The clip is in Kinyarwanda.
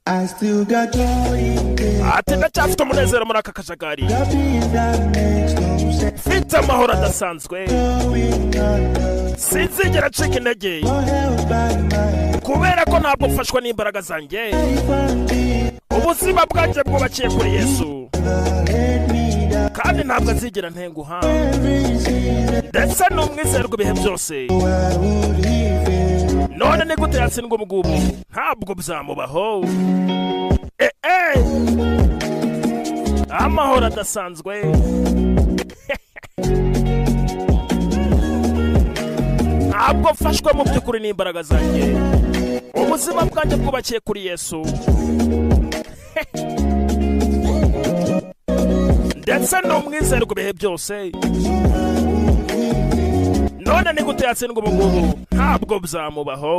I still got joy. Ati ndacyafite umunezero muri aka kajagari. Mfite amahoro adasanzwe. Sinzigera ncika intege. Kubera ko ntabwo mfashwa n'imbaraga zanjye. Ubuzima bwanjye bwubakiye kuri Yesu. Kandi ntabwo azigera ntenguha. Ndetse n'umwizerwa ibihe byose. None ni gute yatsindwa umugubu? Ntabwo byamubaho. Amahoro adasanzwe. Ntabwo mfashwa mu by'ukuri n'imbaraga zanjye. Ubuzima bwanjye bwubakiye kuri Yesu. Ndetse n'umwizerwa ibihe byose. None ni gute yatsindwa umugubu? Ntabwo byamubaho.